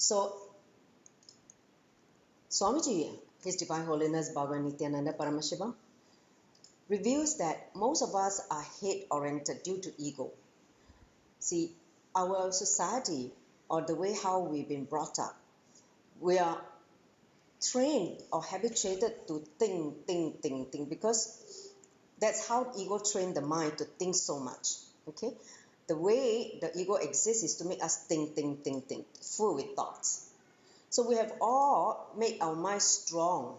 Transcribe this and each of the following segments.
So Swamiji, His Divine Holiness Bhagavan Nithyananda Paramashivam, reveals that most of us are head-oriented due to ego. See, our society, or the way how we've been brought up, we are trained or habituated to think, because that's how ego trained the mind to think so much. Okay, the way the ego exists is to make us think, full with thoughts. So we have all made our mind strong,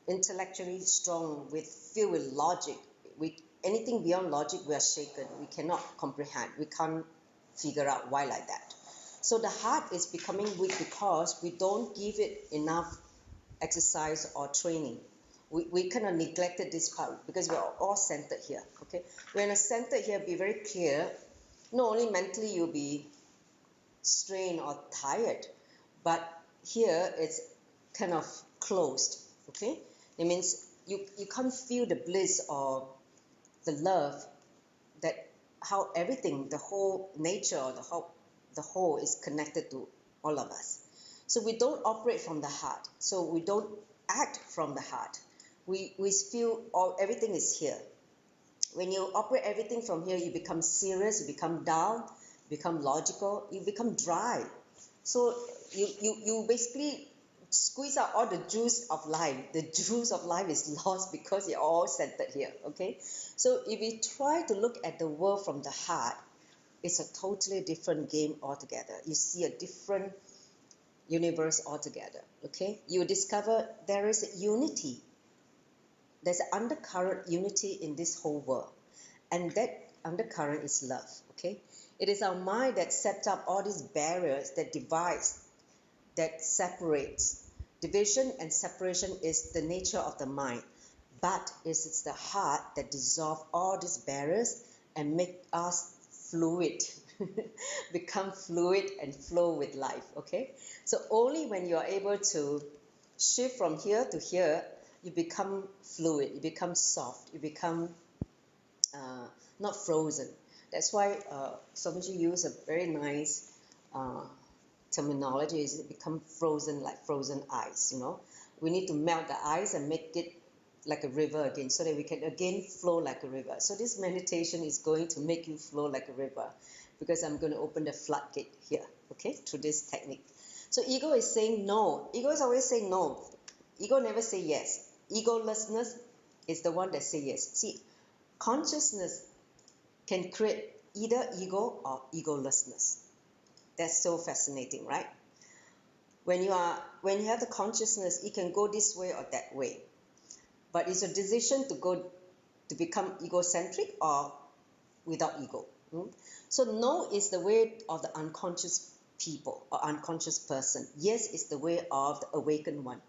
intellectually strong, filled with logic. Anything beyond logic, we are shaken. We cannot comprehend. We can't figure out why like that. So the heart is becoming weak because we don't give it enough exercise or training. We kind of neglected this part because we're all centered here. Okay, when you're centered here, be very clear. Not only mentally you'll be strained or tired, but here it's kind of closed. Okay, it means you can't feel the bliss or the love, that how everything, the whole nature, or the whole is connected to all of us. So we don't operate from the heart. So we don't act from the heart. We feel everything is here. When you operate everything from here, you become serious, you become dull, become logical, you become dry. So you basically squeeze out all the juice of life. The juice of life is lost because you're all centered here. Okay, so if you try to look at the world from the heart, it's a totally different game altogether. You see a different universe altogether. Okay, you discover there is a unity. There's an undercurrent unity in this whole world, and that undercurrent is love. Okay, it is our mind that sets up all these barriers that divides, that separates. Division and separation is the nature of the mind, but it's the heart that dissolves all these barriers and make us fluid, become fluid and flow with life. Okay, so only when you are able to shift from here to here, you become fluid, you become soft, you become not frozen. That's why Swamiji used a very nice terminology, is it become frozen, like frozen ice. We need to melt the ice and make it like a river again, so that we can again flow like a river. So this meditation is going to make you flow like a river, because I'm going to open the floodgate here, okay, through this technique. So ego is saying no. Ego is always saying no. Ego never say yes. Egolessness is the one that say yes. See, consciousness can create either ego or egolessness. That's so fascinating, right? When you have the consciousness, it can go this way or that way. But it's a decision to become egocentric or without ego. So no is the way of the unconscious people or unconscious person. Yes is the way of the awakened one.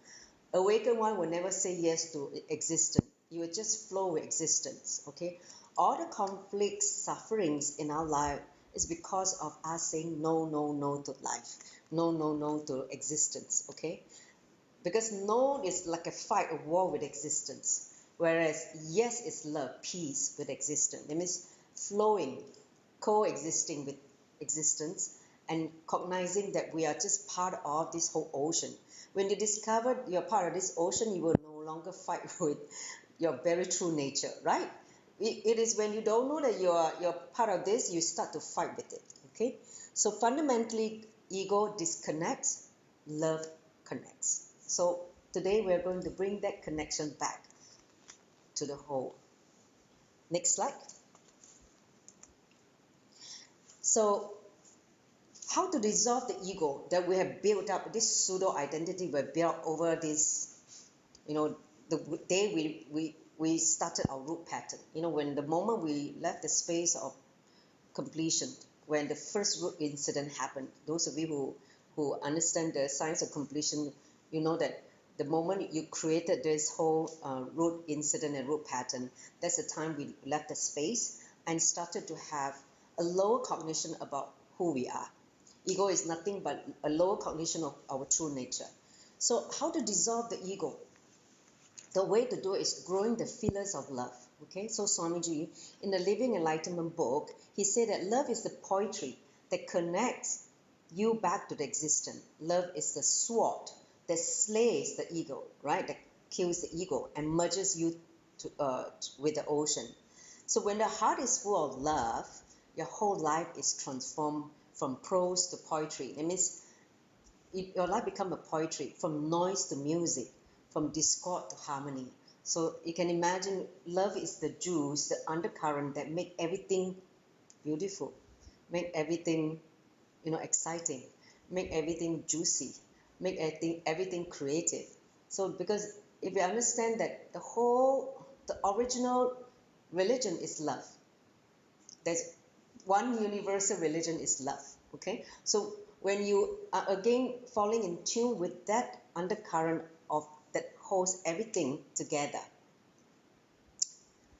Awakened one will never say yes to existence. You will just flow with existence. Okay? All the conflicts, sufferings in our life is because of us saying no to life. No to existence. Okay? Because no is like a fight, a war with existence. Whereas yes is love, peace with existence. It means flowing, coexisting with existence, and cognizing that we are just part of this whole ocean. When you discover you're part of this ocean, you will no longer fight with your very true nature, right? It is when you don't know that you're part of this, you start to fight with it. Okay? So fundamentally, ego disconnects, love connects. So today we're going to bring that connection back to the whole. Next slide. So how to dissolve the ego that we have built up, this pseudo identity we have built over this, the day we started our root pattern. When the moment we left the space of completion, when the first root incident happened, those of you who understand the science of completion, you know that the moment you created this whole root incident and root pattern, that's the time we left the space and started to have a lower cognition about who we are. Ego is nothing but a lower cognition of our true nature. So how to dissolve the ego? The way to do it is growing the feelers of love. Okay, so Swamiji, in the Living Enlightenment book, he said that love is the poetry that connects you back to the existence. Love is the sword that slays the ego, right? That kills the ego and merges you with the ocean. So when the heart is full of love, your whole life is transformed from prose to poetry. That means your life becomes a poetry, from noise to music, from discord to harmony. So you can imagine love is the juice, the undercurrent that make everything beautiful, make everything exciting, make everything juicy, make everything creative. So because if you understand that the original religion is love, there's one universal religion is love. Okay, so when you are again falling in tune with that undercurrent of that holds everything together,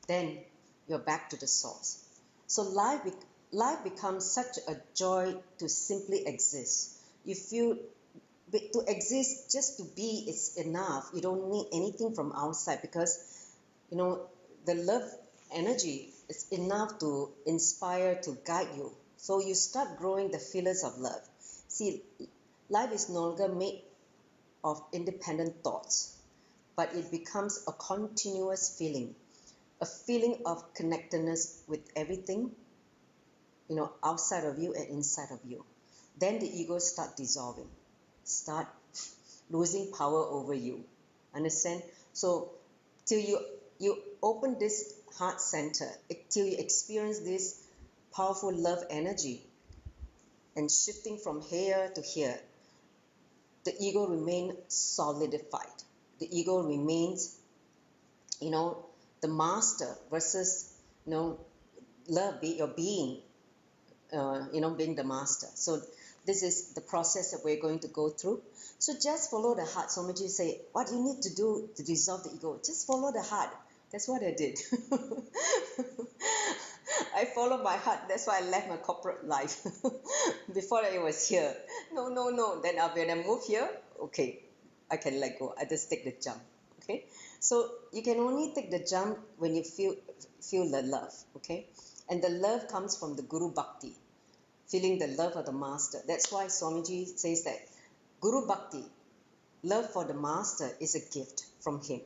then you're back to the source. So life becomes such a joy to simply exist. You feel to exist, just to be is enough. You don't need anything from outside, because the love energy is enough to inspire, to guide you. So you start growing the feelers of love. See, life is no longer made of independent thoughts, but it becomes a continuous feeling, a feeling of connectedness with everything, outside of you and inside of you. Then the ego start dissolving, start losing power over you. Understand? So till you open this heart center, till you experience this powerful love energy and shifting from here to here, the ego remains solidified. The ego remains, the master versus, love, your being, being the master. So this is the process that we're going to go through. So just follow the heart. So Somiji say, what you need to do to dissolve the ego, just follow the heart. That's what I did. I followed my heart. That's why I left my corporate life. Before I was here. No. Then when I move here, okay, I can let go. I just take the jump. Okay. So you can only take the jump when you feel the love. Okay. And the love comes from the Guru Bhakti, feeling the love of the master. That's why Swamiji says that Guru Bhakti, love for the master, is a gift from him.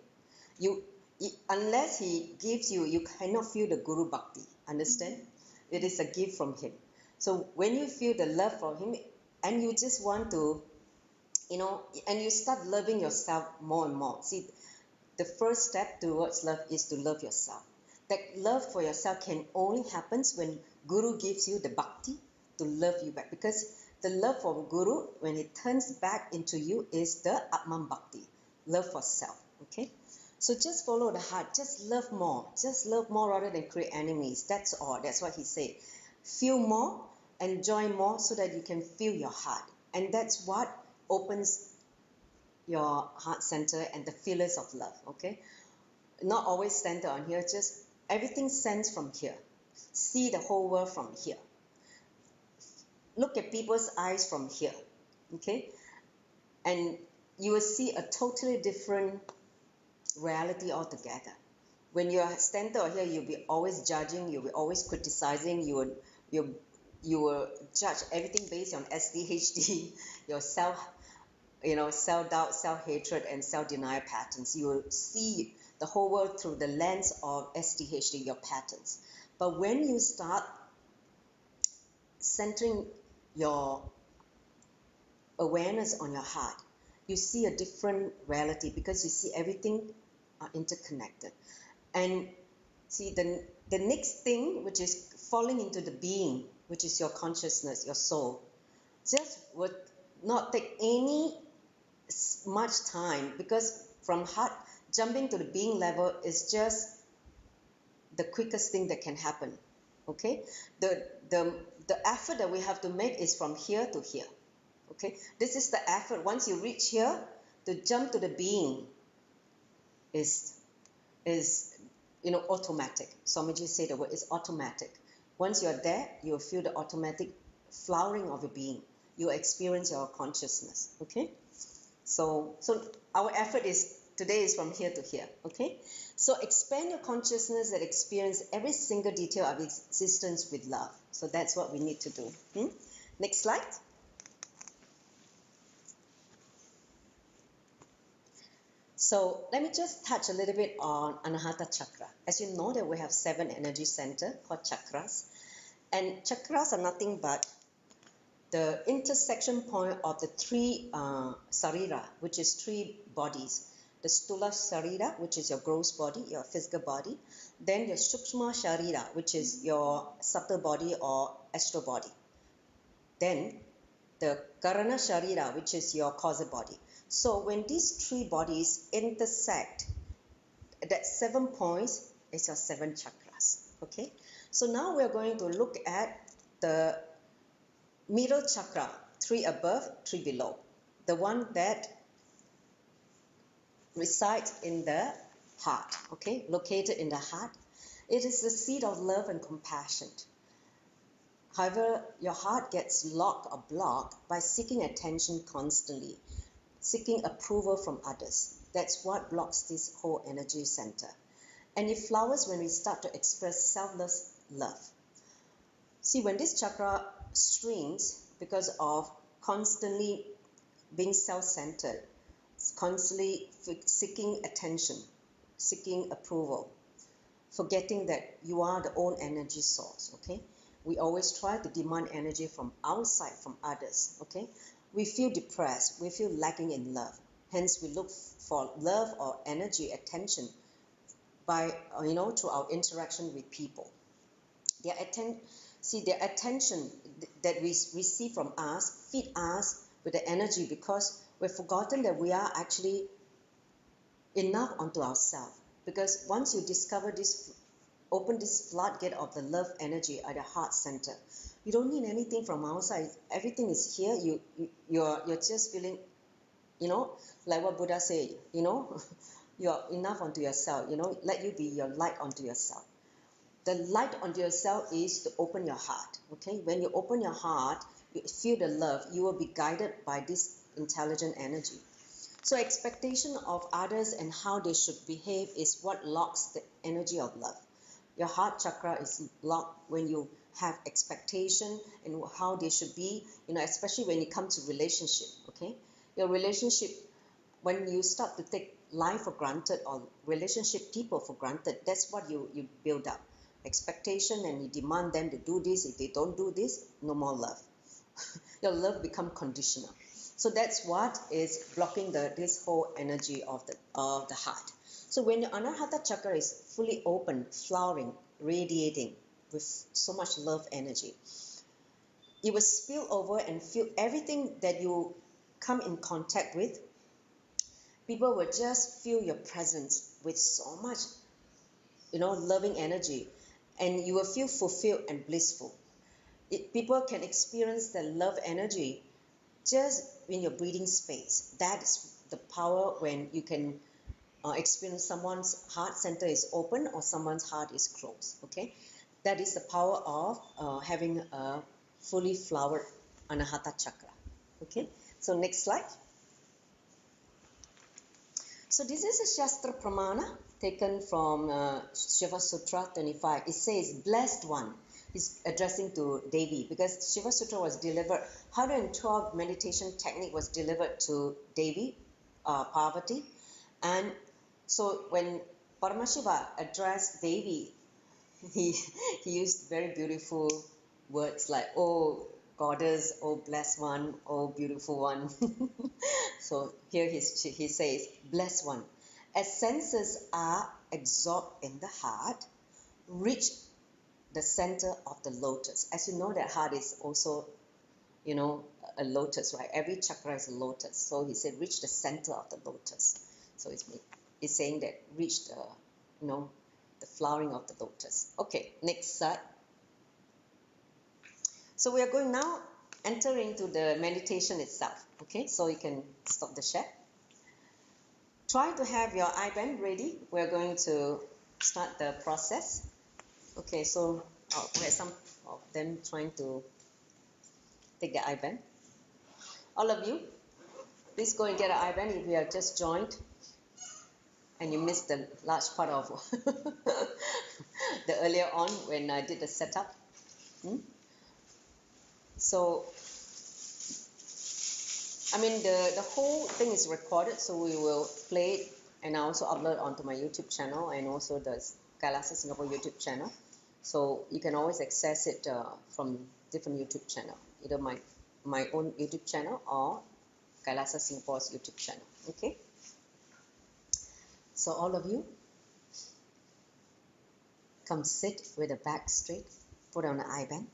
Unless he gives you, you cannot feel the Guru Bhakti. Understand? It is a gift from him. So when you feel the love for him, and you just want to, and you start loving yourself more and more. See, the first step towards love is to love yourself. That love for yourself can only happen when Guru gives you the bhakti to love you back. Because the love for Guru, when it turns back into you, is the Atman Bhakti, love for self. Okay? So just follow the heart. Just love more. Just love more rather than create enemies. That's all. That's what he said. Feel more, enjoy more, so that you can feel your heart. And that's what opens your heart center and the feelers of love. Okay? Not always centered on here. Just everything sends from here. See the whole world from here. Look at people's eyes from here. Okay? And you will see a totally different reality altogether. When you are centered here, you'll be always judging, you'll be always criticizing, you will judge everything based on SDHD, your self-doubt, self-hatred, and self-denial patterns. You will see the whole world through the lens of SDHD, your patterns. But when you start centering your awareness on your heart, you see a different reality, because you see everything are interconnected. And see, the next thing, which is falling into the being, which is your consciousness, your soul, just would not take much time, because from heart jumping to the being level is just the quickest thing that can happen. Okay, the effort that we have to make is from here to here. Okay, this is the effort. Once you reach here, to jump to the being is automatic. Swamiji said the word is automatic. Once you're there, you'll feel the automatic flowering of your being. You experience your consciousness. Okay, so our effort today is from here to here. Okay, so expand your consciousness and experience every single detail of existence with love. So that's what we need to do. Next slide. So let me just touch a little bit on Anahata chakra. As you know that we have 7 energy centers called chakras. And chakras are nothing but the intersection point of the 3 sarira, which is 3 bodies. The stula sarira, which is your gross body, your physical body. Then your sukshma sharira, which is your subtle body or astral body. Then the karana sharira, which is your causal body. So when these 3 bodies intersect, that 7 points is your 7 chakras. Okay. So now we are going to look at the middle chakra, 3 above, 3 below. The one that resides in the heart, okay, located in the heart. It is the seat of love and compassion. However, your heart gets locked or blocked by seeking attention constantly, seeking approval from others. That's what blocks this whole energy center. And it flowers when we start to express selfless love. See, when this chakra shrinks because of constantly being self-centered, constantly seeking attention, seeking approval, forgetting that you are the own energy source, okay? We always try to demand energy from outside, from others, okay? We feel depressed, we feel lacking in love. Hence, we look for love or energy, attention by, through our interaction with people. Their attention that we receive from us, feed us with the energy because we've forgotten that we are actually enough unto ourselves. Because once you discover this, open this floodgate of the love energy at the heart center, you don't need anything from outside. Everything is here. You're just feeling, like what Buddha said, you're enough unto yourself. Let you be your light unto yourself. The light unto yourself is to open your heart. Okay, when you open your heart, you feel the love. You will be guided by this intelligent energy. So expectation of others and how they should behave is what locks the energy of love. Your heart chakra is locked when you have expectation and how they should be, especially when it comes to relationship, okay? Your relationship, when you start to take life for granted or relationship people for granted, that's what you build up. Expectation, and you demand them to do this. If they don't do this, no more love. Your love become conditional. So that's what is blocking this whole energy of the heart. So when your Anahata chakra is fully open, flowering, radiating with so much love energy, it will spill over and fill everything that you come in contact with. People will just feel your presence with so much, loving energy, and you will feel fulfilled and blissful. People can experience the love energy just in your breathing space. That is the power when you can experience someone's heart center is open or someone's heart is closed. Okay, that is the power of having a fully flowered Anahata chakra. Okay, so next slide. So this is a Shastra Pramana taken from Shiva Sutra 25. It says, blessed one. He's addressing to Devi because Shiva Sutra was delivered, 112 meditation technique was delivered to Devi, Parvati. And so when Paramashiva addressed Devi, he used very beautiful words like, oh goddess, oh blessed one, oh beautiful one. So here he says, blessed one, as senses are absorbed in the heart, reach the center of the lotus. As you know, that heart is also, a lotus, right? Every chakra is a lotus. So he said, reach the center of the lotus. So it's saying that reach the, the flowering of the lotus. Okay, next slide. So we are going now enter into the meditation itself. Okay, so you can stop the share. Try to have your I-band ready. We're going to start the process. Okay, so we have some of them trying to take the I-band. All of you, please go and get an I-band if you have just joined and you missed the large part of the earlier on when I did the setup. So, I mean, the whole thing is recorded, so we will play it and I also upload onto my YouTube channel and also the Kailasa Singapore YouTube channel. So you can always access it from different YouTube channel, either my own YouTube channel or Kailasa Singapore's YouTube channel. Okay. So all of you, come sit with the back straight, put on an eye band.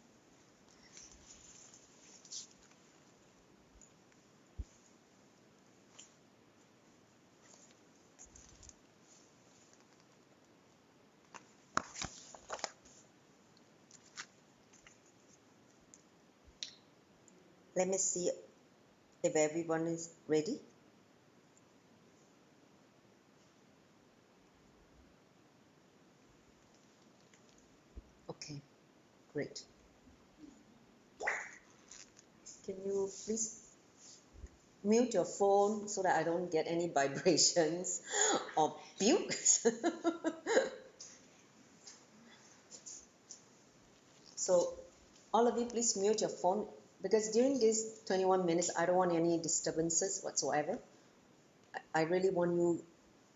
Let me see if everyone is ready. Okay, great. Can you please mute your phone so that I don't get any vibrations or pukes? So all of you, please mute your phone, because during these 21 minutes, I don't want any disturbances whatsoever. I really want you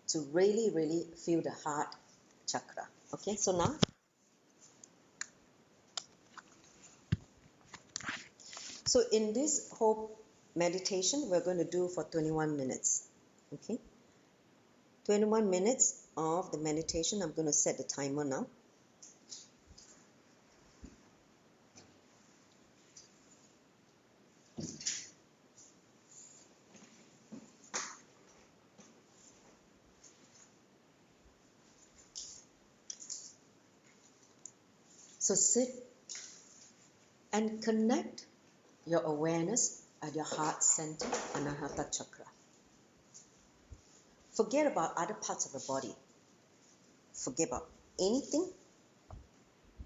to really, really feel the heart chakra. Okay, so now, so in this whole meditation, we're going to do for 21 minutes. Okay, 21 minutes of the meditation. I'm going to set the timer now. So sit and connect your awareness at your heart center, Anahata chakra. Forget about other parts of the body. Forget about anything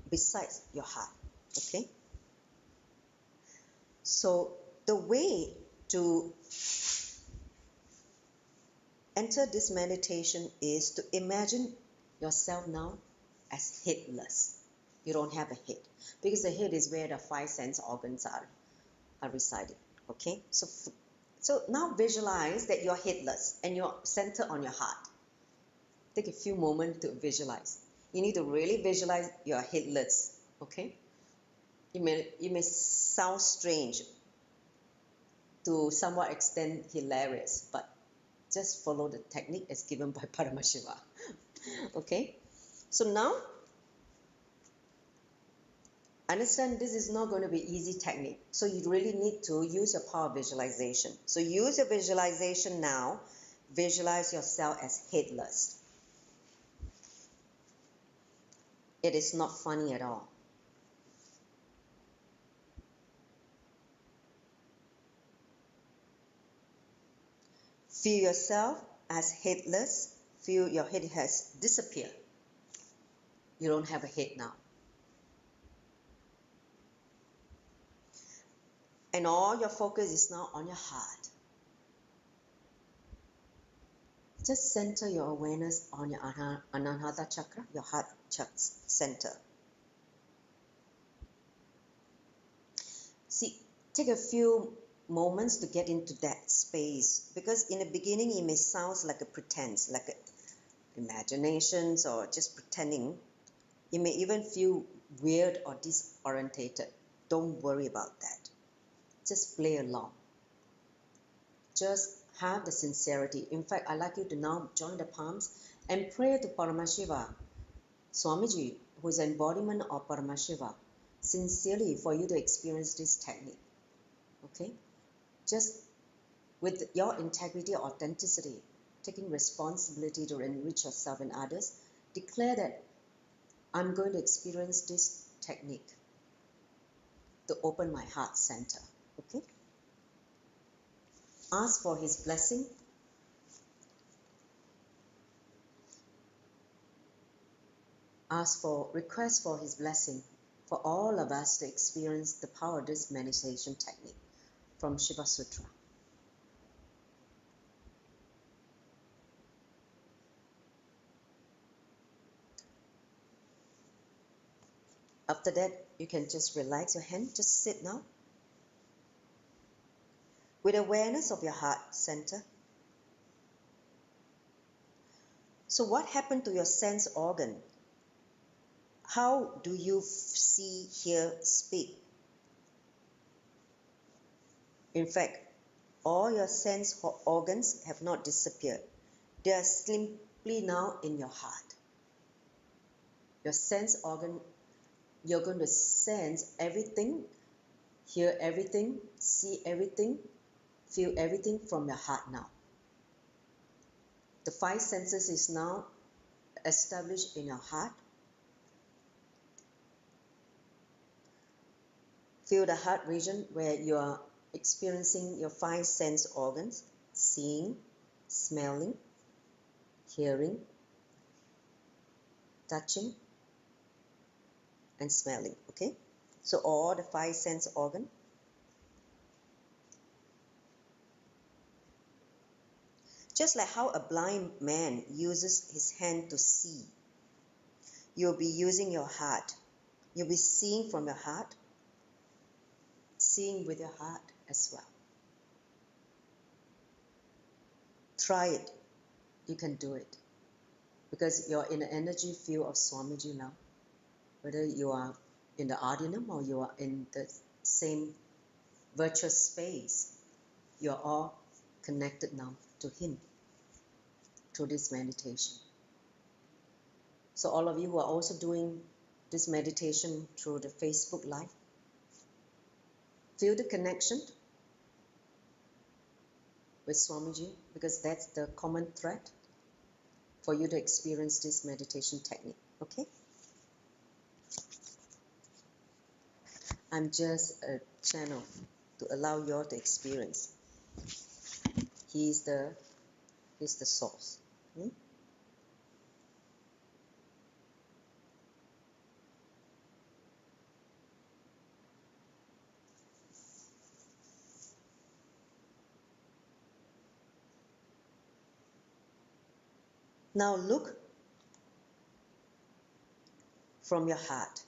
besides your heart. Okay? So the way to enter this meditation is to imagine yourself now as headless. You don't have a head, because the head is where the 5 sense organs are residing. Okay, so now visualize that you're headless and you're centered on your heart. Take a few moments to visualize. You need to really visualize you're headless. Okay, it may sound strange, to somewhat extent hilarious, but just follow the technique as given by Paramashivoham. Okay, so now understand this is not going to be easy technique, so you really need to use your power of visualization. So use your visualization now. Visualize yourself as headless. It is not funny at all. Feel yourself as headless. Feel your head has disappeared. You don't have a head now. And all your focus is now on your heart. Just center your awareness on your Anahata chakra, your heart center. See, take a few moments to get into that space, because in the beginning it may sound like a pretense, like imaginations or just pretending. You may even feel weird or disorientated. Don't worry about that. Just play along. Just have the sincerity. In fact, I'd like you to now join the palms and pray to Paramashivoham, Swamiji, who is an embodiment of Paramashivoham, sincerely for you to experience this technique. Okay? Just with your integrity, authenticity, taking responsibility to enrich yourself and others, declare that I'm going to experience this technique to open my heart center. Okay? Ask for his blessing. Request for his blessing for all of us to experience the power of this meditation technique from Shiva Sutra. After that, you can just relax your hand. Just sit now. With awareness of your heart center, So what happened to your sense organ? How do you see, hear, speak? In fact, all your sense organs have not disappeared. They are simply now in your heart. Your sense organ, you're going to sense everything, hear everything, see everything, feel everything from your heart now. The 5 senses is now established in your heart. Feel the heart region where you are experiencing your 5 sense organs: seeing, smelling, hearing, touching, and smelling. Okay? So all the 5 sense organs. Just like how a blind man uses his hand to see, you'll be using your heart. You'll be seeing from your heart, seeing with your heart as well. Try it. You can do it. Because you're in the energy field of Swamiji now. Whether you are in the Ardinam or you are in the same virtual space, you're all connected now to him through this meditation. So all of you who are also doing this meditation through the Facebook Live, feel the connection with Swamiji, because that's the common thread for you to experience this meditation technique. Okay? I'm just a channel to allow you all to experience. He's the source. Now look from your heart.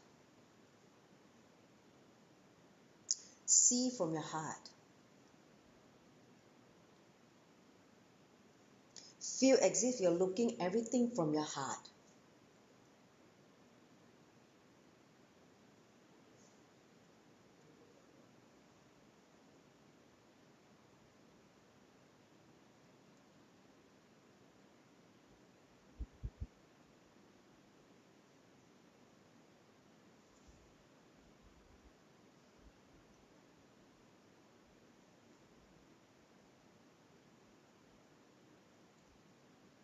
See from your heart. Feel as if you're looking everything from your heart.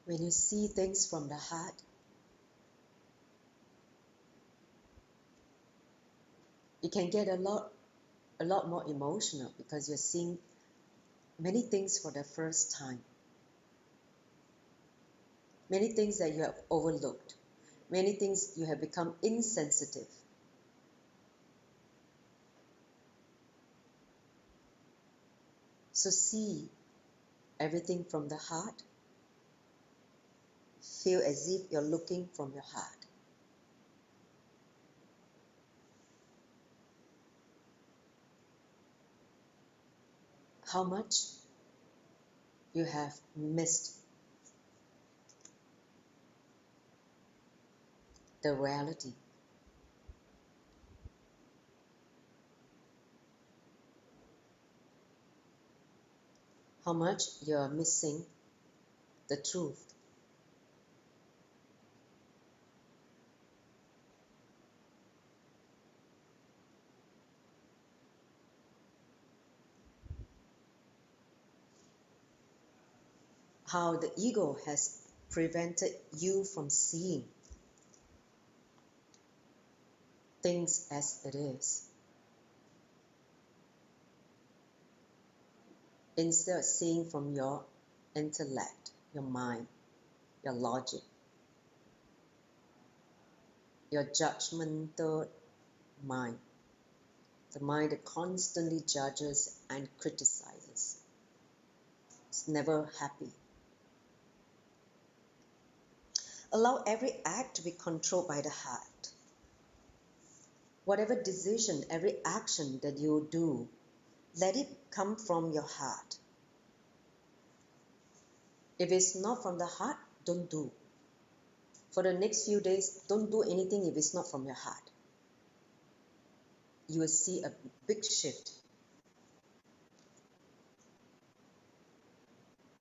When you see things from the heart, you can get a lot more emotional, because you're seeing many things for the first time. Many things that you have overlooked. Many things you have become insensitive. So see everything from the heart. Feel as if you're looking from your heart. How much you have missed the reality. How much you are missing the truth. How the ego has prevented you from seeing things as it is. Instead of seeing from your intellect, your mind, your logic, your judgmental mind, the mind that constantly judges and criticizes. It's never happy. Allow every act to be controlled by the heart. Whatever decision, every action that you do, let it come from your heart. If it's not from the heart, don't do. For the next few days, don't do anything if it's not from your heart. You will see a big shift.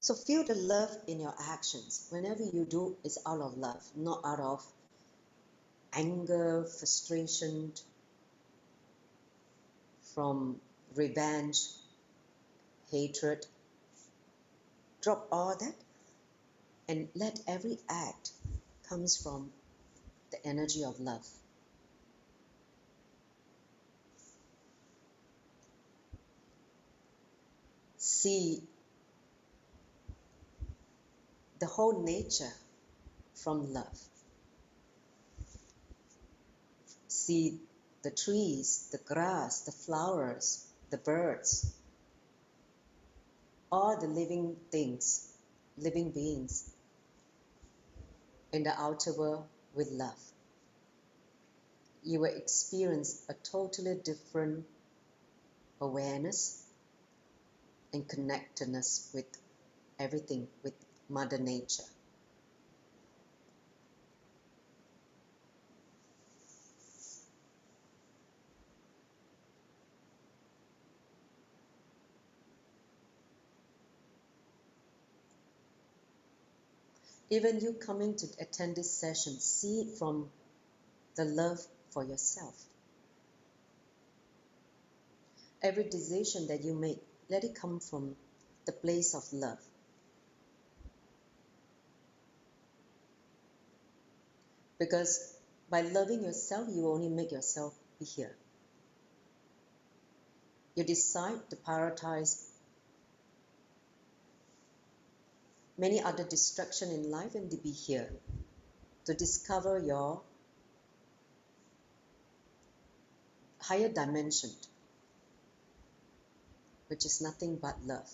So feel the love in your actions. Whenever you do, it's out of love, not out of anger, frustration, from revenge, hatred. Drop all that and let every act comes from the energy of love. See the whole nature from love. See the trees, the grass, the flowers, the birds, all the living things, living beings in the outer world with love. You will experience a totally different awareness and connectedness with everything, with Mother Nature. Even you coming to attend this session, see it from the love for yourself. Every decision that you make, let it come from the place of love. Because by loving yourself, you only make yourself be here. You decide to prioritize many other distractions in life and to be here, to discover your higher dimension, which is nothing but love.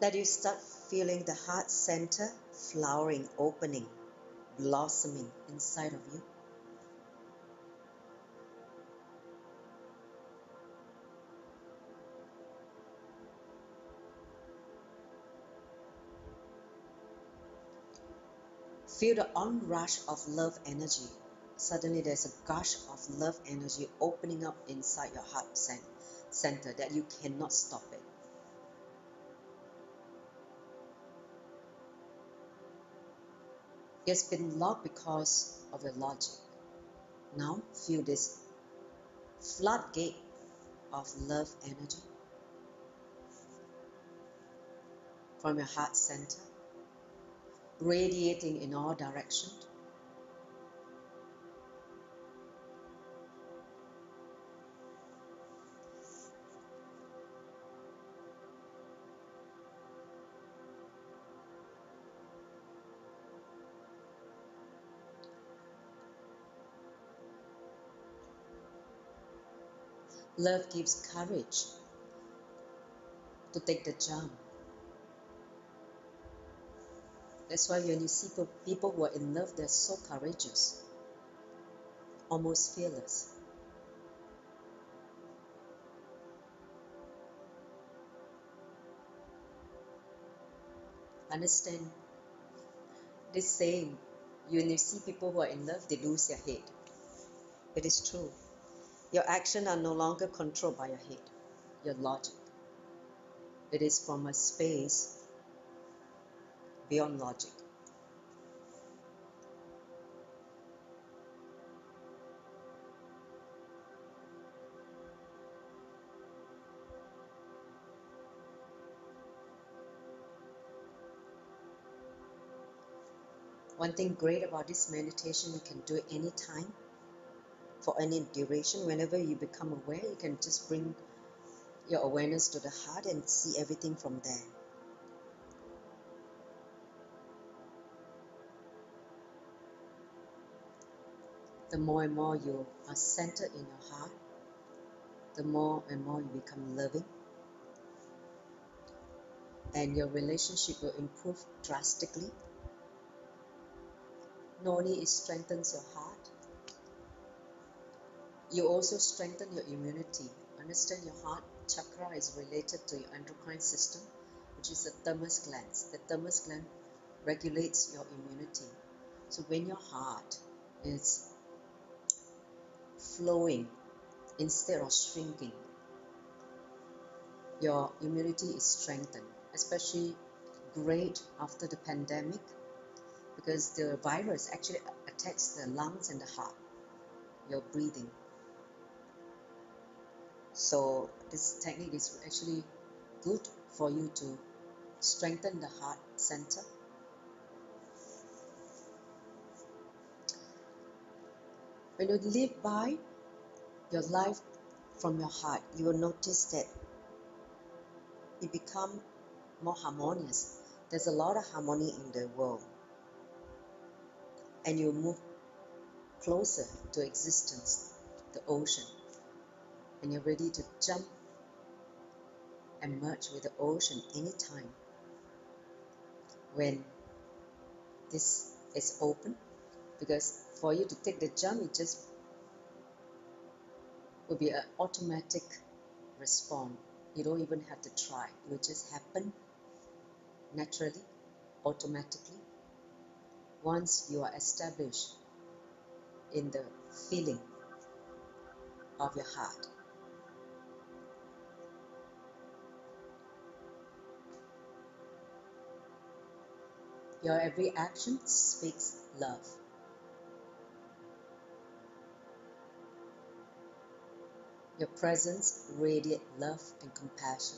That you start feeling the heart center flowering, opening, blossoming inside of you. Feel the onrush of love energy. Suddenly there's a gush of love energy opening up inside your heart center that you cannot stop it. It's been locked because of your logic. Now feel this floodgate of love energy from your heart center, radiating in all directions. Love gives courage to take the jump. That's why when you see people who are in love, they're so courageous, almost fearless. Understand this saying, when you see people who are in love, they lose their head. It is true. Your actions are no longer controlled by your head, your logic. It is from a space beyond logic. One thing great about this meditation, you can do it anytime, for any duration. Whenever you become aware, you can just bring your awareness to the heart and see everything from there. The more and more you are centered in your heart, the more and more you become loving, and your relationship will improve drastically. Not only it strengthens your heart, you also strengthen your immunity. Understand your heart chakra is related to your endocrine system, which is the thymus gland. The thymus gland regulates your immunity. So when your heart is flowing instead of shrinking, your immunity is strengthened, especially great after the pandemic, because the virus actually attacks the lungs and the heart, your breathing. So this technique is actually good for you to strengthen the heart center. When you live by your life from your heart, you will notice that it becomes more harmonious. There's a lot of harmony in the world, and you move closer to existence, the ocean, and you're ready to jump and merge with the ocean anytime. When this is open, because for you to take the jump, it just will be an automatic response. You don't even have to try. It will just happen naturally, automatically, once you are established in the feeling of your heart. Your every action speaks love. Your presence radiates love and compassion.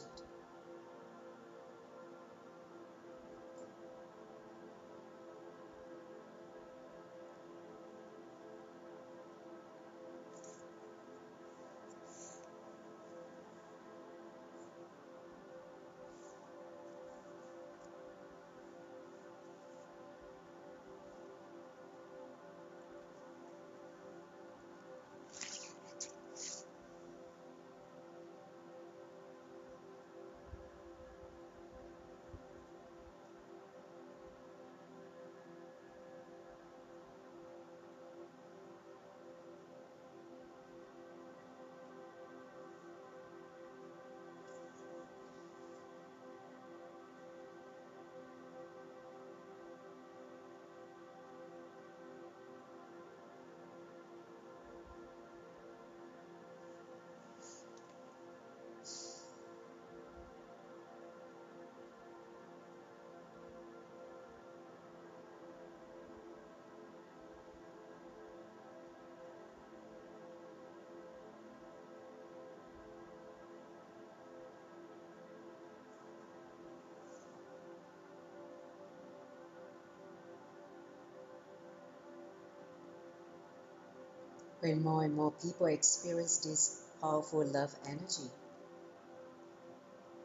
When more and more people experience this powerful love energy,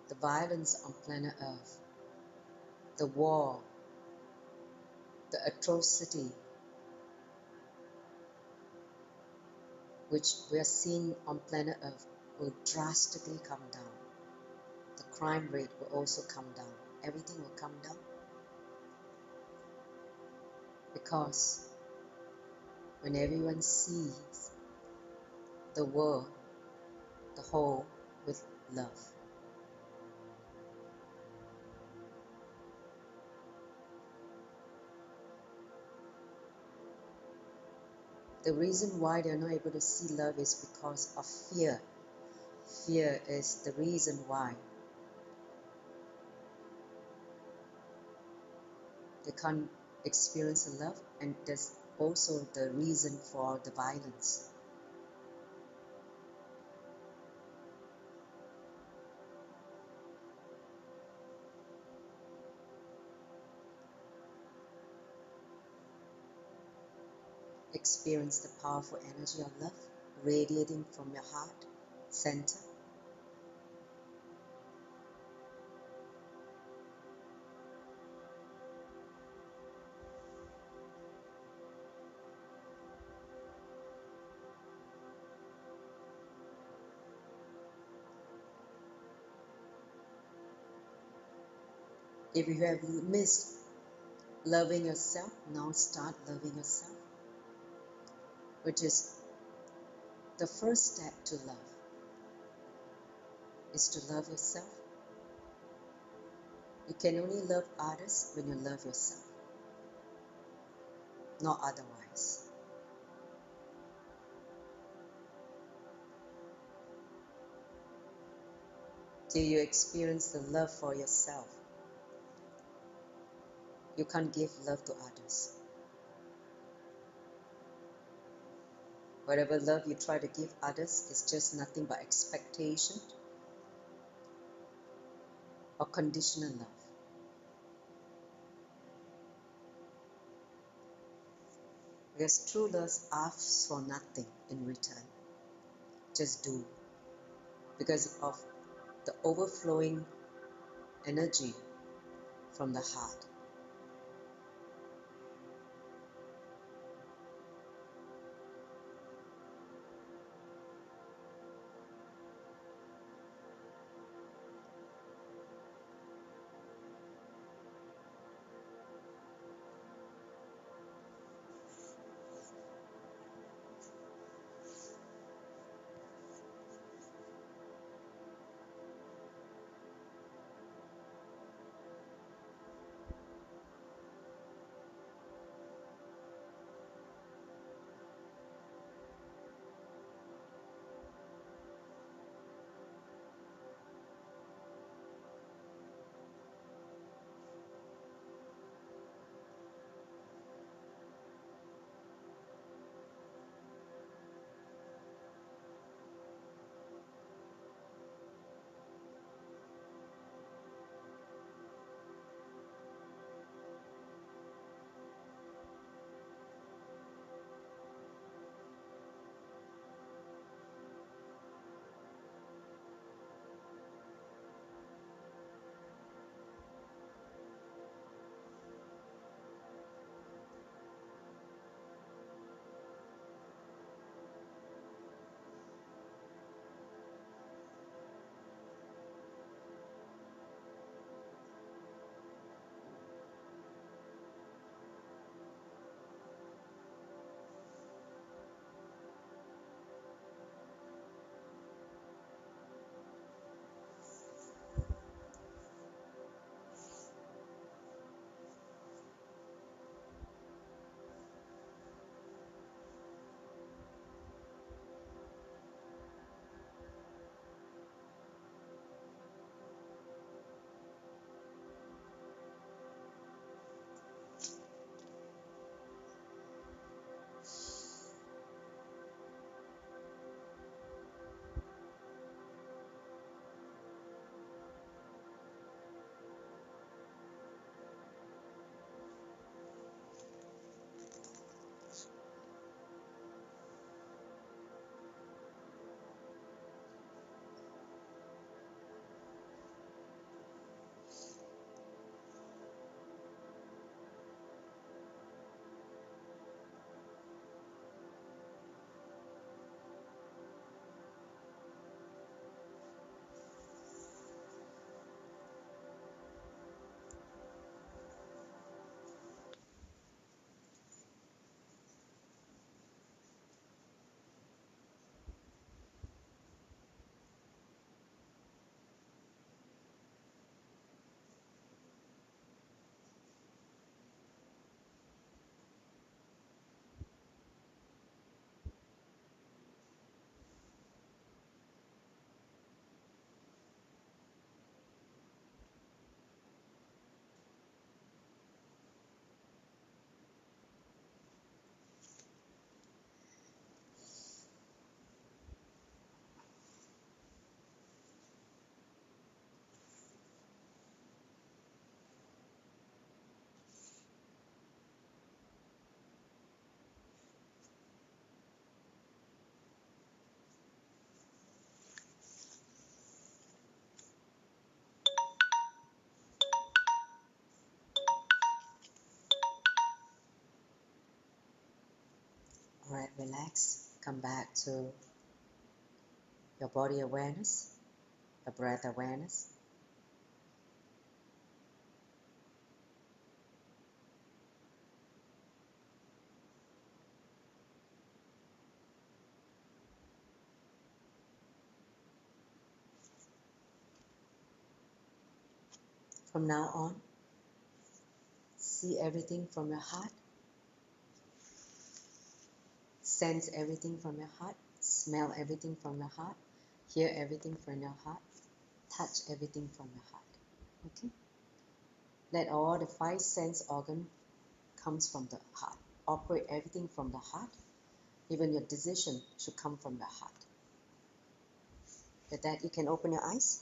the violence on planet Earth, the war, the atrocity which we are seeing on planet Earth will drastically come down. The crime rate will also come down. Everything will come down. Because when everyone sees the world, the whole, with love, the reason why they're not able to see love is because of fear. Fear is the reason why they can't experience the love, and that's also the reason for the violence. Experience the powerful energy of love radiating from your heart center. If you have missed loving yourself, now start loving yourself, which is the first step to love, is to love yourself. You can only love others when you love yourself, not otherwise. Till you experience the love for yourself, you can't give love to others. Whatever love you try to give others is just nothing but expectation or conditional love. Because true love asks for nothing in return. Just do. Because of the overflowing energy from the heart. Alright, relax. Come back to your body awareness, your breath awareness. From now on, see everything from your heart. Sense everything from your heart. Smell everything from your heart. Hear everything from your heart. Touch everything from your heart. Okay? Let all the 5 sense organs comes from the heart. Operate everything from the heart. Even your decision should come from your heart. With that, you can open your eyes.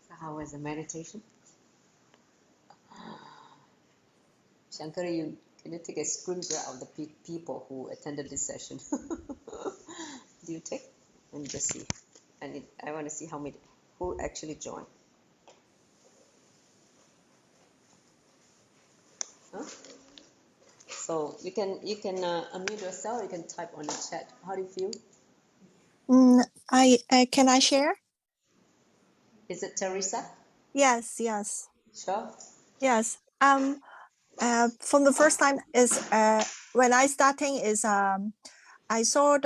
So how was the meditation? Shankara, can you take a screen grab of the people who attended this session? Do you take? Let me just see. I want to see who actually joined. Huh? So you can unmute yourself. You can type on the chat. How do you feel? Can I share? Is it Teresa? Yes. Sure. Yes. From the first time is when I starting is I saw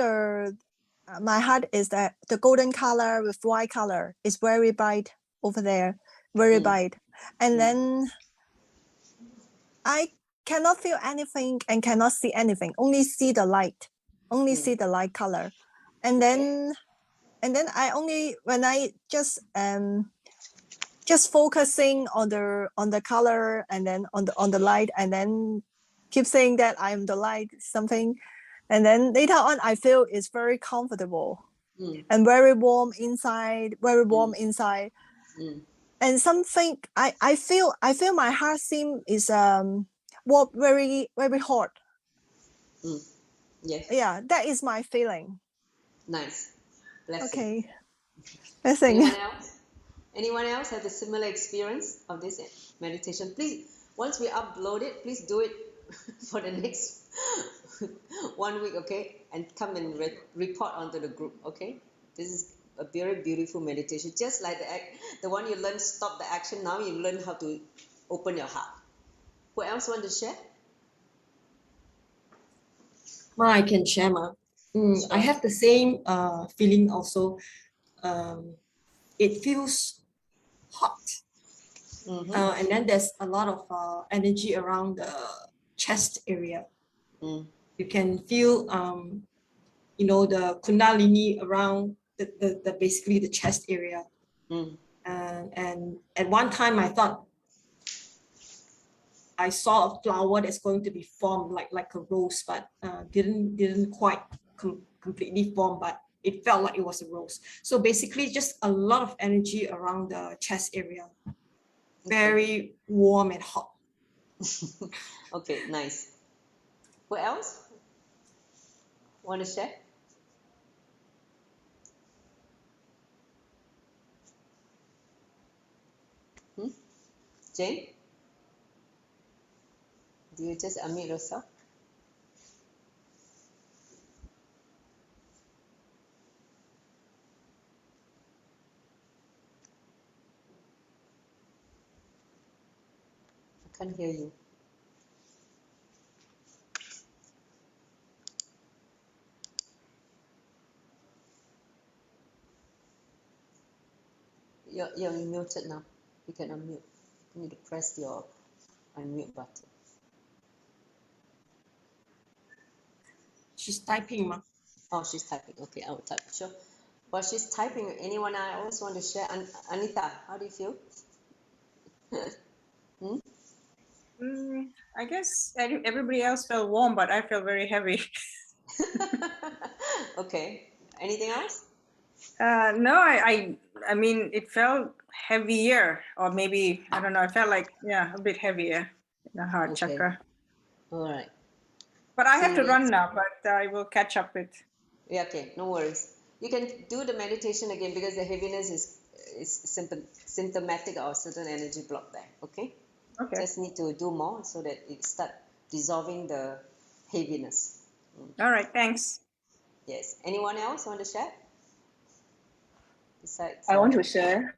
my heart is the golden color with white color. It's very bright over there, very bright. And then I cannot feel anything and cannot see anything. Only see the light. Only see the light color. And then I only when I just focusing on the color and then on the light and then keep saying that I'm the light something, and then later on I feel it's very comfortable and very warm inside, and something I feel my heart seem is warm, very very hot. Yes. Yeah, that is my feeling. Nice. Blessing. Okay. Blessing. Anyone else have a similar experience of this meditation? Please, once we upload it, please do it for the next 1 week, okay? And come and report onto the group, okay? This is a very beautiful meditation. Just like the one you learned, stop the action. Now you learn how to open your heart. Who else want to share? I can share, Ma. Sure. I have the same feeling also. It feels hot. And then there's a lot of energy around the chest area. You can feel, the kundalini around the basically the chest area. And at one time I thought I saw a flower that's going to be formed like a rose, but didn't quite completely form, but it felt like it was a rose. So basically just a lot of energy around the chest area. Very warm and hot. Okay, nice. Who else want to share? Jane? Do you just unmute yourself? I can't hear you. You're muted now. You can unmute. You need to press your unmute button. She's typing, Ma. Oh, she's typing. Okay, I will type. Sure. While she's typing, anyone else want to share? Anita, how do you feel? I guess everybody else felt warm, but I felt very heavy. Okay. Anything else? No, I mean, it felt heavier, or maybe, I don't know, I felt like, a bit heavier in the heart chakra. All right. But I have to run now, but I will catch up with. Yeah, okay, no worries. You can do the meditation again because the heaviness is symptomatic of a certain energy block there, okay? Okay. Just need to do more so that it start dissolving the heaviness. All right, thanks. Yes. Anyone else want to share? Besides, I want to share.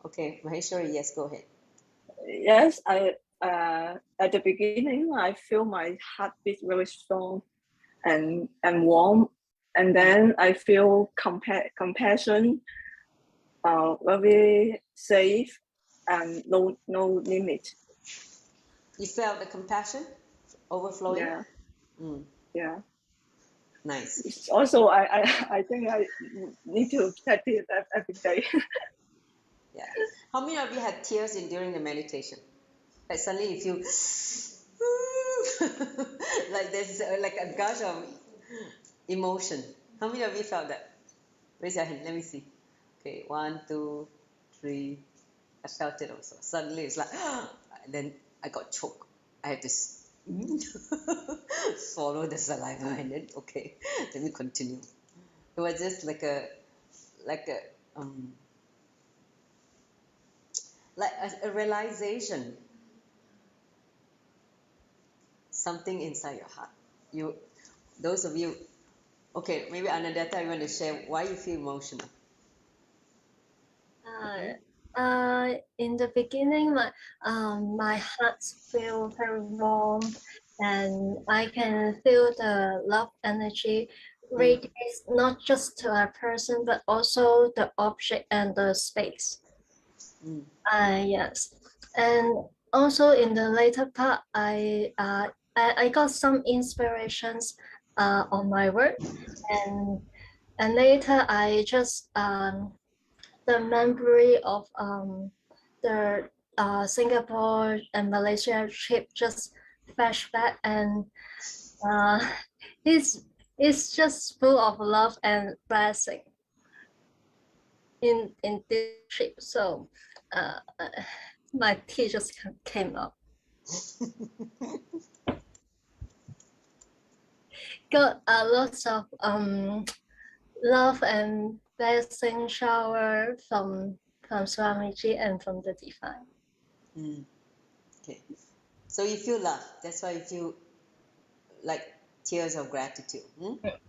Okay, Maheshwari, yes, go ahead. Yes, I at the beginning I feel my heartbeat really strong and warm, and then I feel compassion, very safe, and no limit. You felt the compassion overflowing? Yeah, Mm, yeah. nice. It's also, I think I need to practice that every day. Yeah. How many of you had tears during the meditation? Like suddenly you feel like there's like a gush of emotion. How many of you felt that? Raise your hand. Let me see. Okay, 1, 2, 3. I felt it also. Suddenly it's like, then I got choked. I had to swallow the saliva and then, okay, let me continue. It was just like a um, like a realization, something inside your heart. Those of you, okay, maybe Anahata, you want to share why you feel emotional? In the beginning, my heart feel very warm, and I can feel the love energy radiates not just to a person but also the object and the space. Yes, and also in the later part, I got some inspirations on my work, and later I just the memory of the Singapore and Malaysia trip just flashback, and uh, it's just full of love and blessing in this trip. So my tears just came up. Got a lot of love and blessing shower from Swamiji and from the divine. Okay, so you feel love. That's why you feel like tears of gratitude.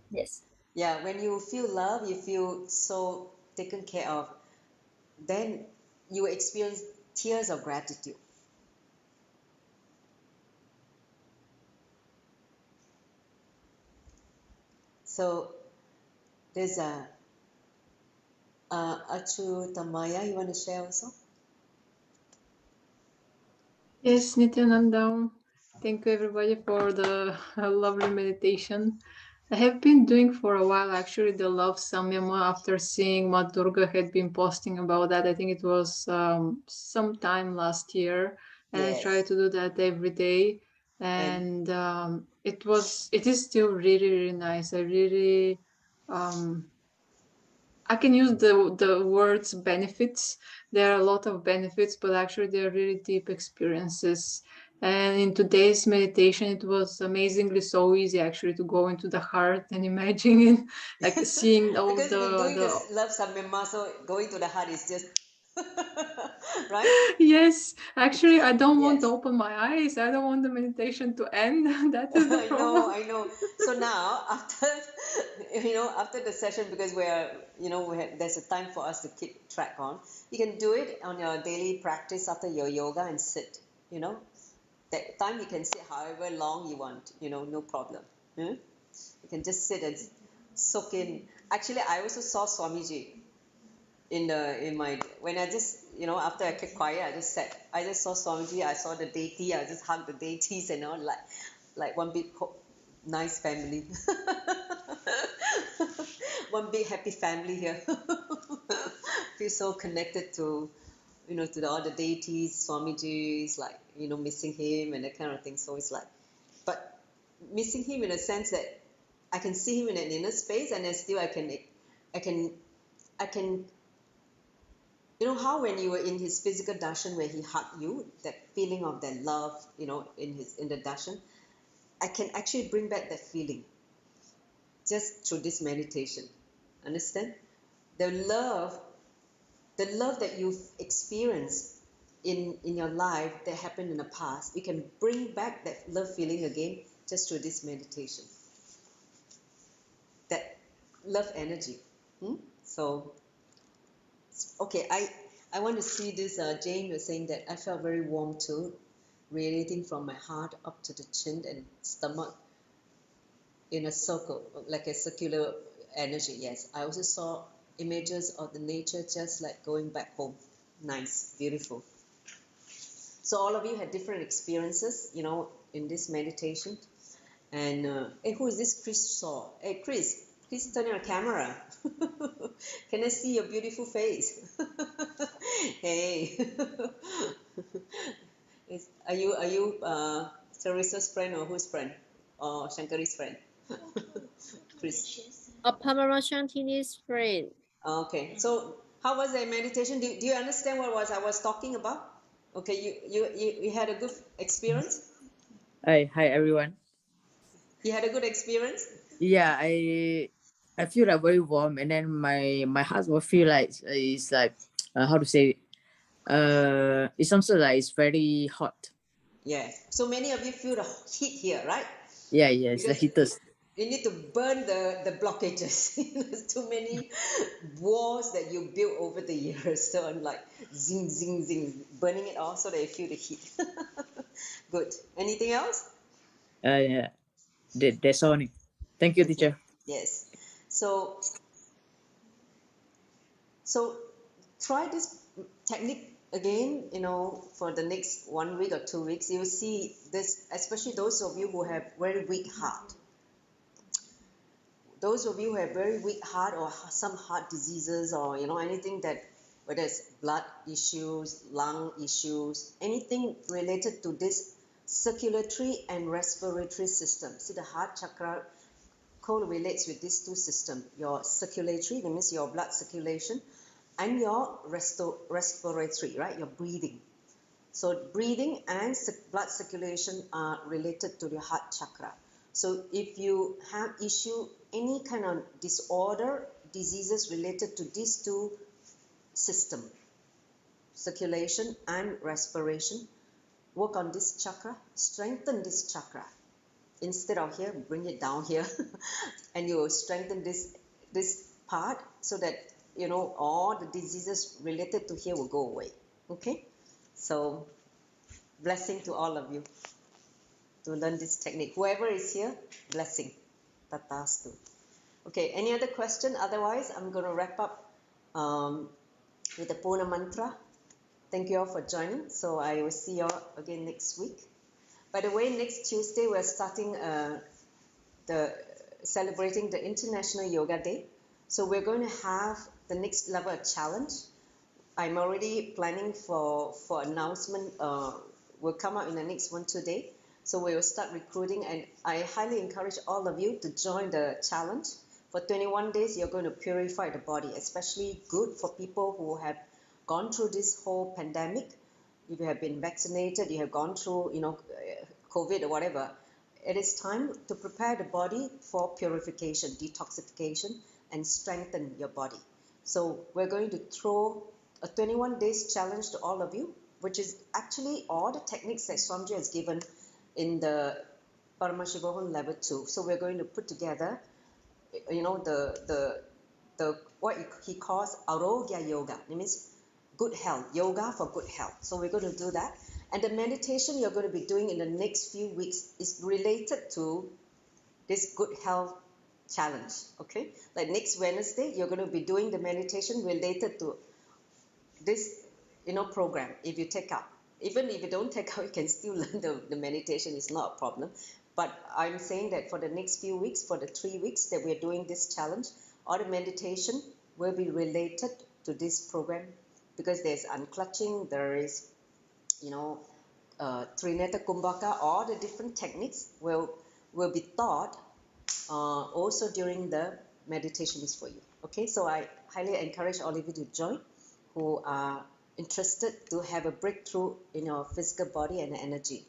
Yes. Yeah, when you feel love, you feel so taken care of. Then you experience tears of gratitude. So there's a Achu Tamaya, you want to share also? Yes, Nithyananda. Thank you everybody for the lovely meditation. I have been doing for a while actually the love samyama after seeing what Durga had been posting about that. I think it was sometime last year, and Yes. I try to do that every day. And it is still really, really nice. I can use the words benefits. There are a lot of benefits, but actually they are really deep experiences. And in today's meditation, it was amazingly so easy actually to go into the heart and imagining, like seeing all because we're doing the this love samyama, so going to the heart is just right? Yes, actually, I don't want to Yes. open my eyes. I don't want the meditation to end. That is the problem. I know. So now after after the session, because there's a time for us to keep track on, you can do it on your daily practice after your yoga and sit. That time you can sit however long you want. No problem. You can just sit and soak in. Actually, I also saw Swamiji when I just after I kept quiet, I just saw Swamiji. I saw the deity. I just hugged the deities and all, like one big nice family. One big happy family here. Feel so connected to all the deities. Swamiji is like missing him and that kind of thing. So it's like, but missing him in a sense that I can see him in an inner space, and then still I can how when you were in his physical darshan where he hugged you, that feeling of that love, in the darshan, I can actually bring back that feeling just through this meditation. Understand? The love that you've experienced in your life that happened in the past, you can bring back that love feeling again just through this meditation. That love energy. So okay, I want to see this. Jane was saying that I felt very warm too, radiating from my heart up to the chin and stomach in a circle, like a circular energy. Yes, I also saw images of the nature just like going back home. Nice, beautiful. So all of you had different experiences, you know, in this meditation. And hey, who is this? Chris saw. Hey, Chris, please turn your camera. Can I see your beautiful face? Hey, are you Teresa's friend or whose friend? Or Shankari's friend? Chris. Paramashanti's friend. Okay, so how was the meditation? Do you understand what I was talking about? Okay, you had a good experience? Hi everyone. You had a good experience? Yeah, I feel like very warm, and then my heart will feel like it's like how to say it's something like it's very hot. Yes. So many of you feel the heat here, right? Yeah, it's the Because heaters. you need to burn the blockages. There's too many walls that you built over the years. So I'm like zing, zing, zing, burning it off so that you feel the heat. Good. Anything else? Yeah, that's all. Thank you, teacher. Yes. So try this technique again, you know, for the next 1 week or 2 weeks. You'll see this, especially those of you who have very weak heart. Those of you who have very weak heart or some heart diseases or, you know, anything that, whether it's blood issues, lung issues, anything related to this circulatory and respiratory system. See, the heart chakra correlates with these two systems, your circulatory, that means your blood circulation, and your respiratory, right, your breathing. So breathing and blood circulation are related to the heart chakra. So if you have any kind of disorder, diseases related to these two systems, circulation and respiration, work on this chakra, strengthen this chakra. Instead of here, bring it down here and you will strengthen this part so that, you know, all the diseases related to here will go away. Okay? So blessing to all of you to learn this technique. Whoever is here, blessing. Tatastu. Okay, any other question? Otherwise, I'm going to wrap up with the Puna mantra. Thank you all for joining. So I will see you all again next week. By the way, next Tuesday, we're starting celebrating the International Yoga Day. So we're going to have the next level challenge. I'm already planning for announcement. Will come out in the next 1-2 days. So we will start recruiting, and I highly encourage all of you to join the challenge. For 21 days, you're going to purify the body, especially good for people who have gone through this whole pandemic. If you have been vaccinated, you have gone through, you know, COVID or whatever, it is time to prepare the body for purification, detoxification, and strengthen your body. So we're going to throw a 21 days challenge to all of you, which is actually all the techniques that Swamiji has given in the Paramashivoham Level 2. So we're going to put together, you know, the what he calls Arogya Yoga. It means good health, yoga for good health. So we're going to do that. And the meditation you're going to be doing in the next few weeks is related to this good health challenge. Okay, like next Wednesday, you're going to be doing the meditation related to this, you know, program. If you take up, even if you don't take out, you can still learn the meditation. It's not a problem. But I'm saying that for the next few weeks, for the 3 weeks that we're doing this challenge, all the meditation will be related to this program, because there's unclutching, there is, you know, Trineta Kumbhaka, all the different techniques will be taught also during the meditation is for you. Okay, so I highly encourage all of you to join who are interested to have a breakthrough in your physical body and energy,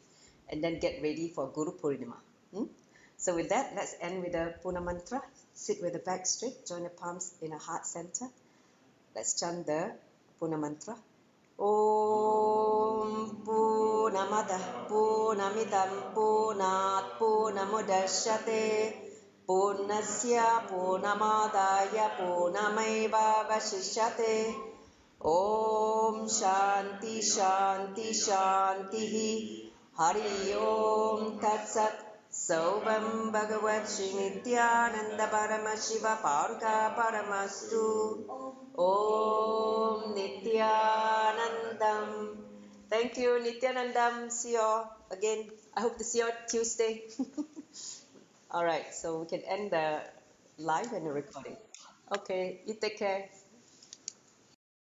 and then get ready for Guru Purnima. So with that, let's end with the Puna mantra. Sit with the back straight, join the palms in a heart center. Let's chant the Puna mantra. Om Purnamada Purnamidam Purnat Purnamudachyate Purnasya Purnamadaya Purnameva Vashishyate Om Shanti Shanti Shanti Hari Om Tat Sat Sovam Bhagavat Shri Nithyananda Paramashiva Parka Paramastu Om Nithyanandam. Thank you, Nithyanandam. See you all again. I hope to see you on Tuesday. All right, so we can end the live and the recording. Okay, you take care.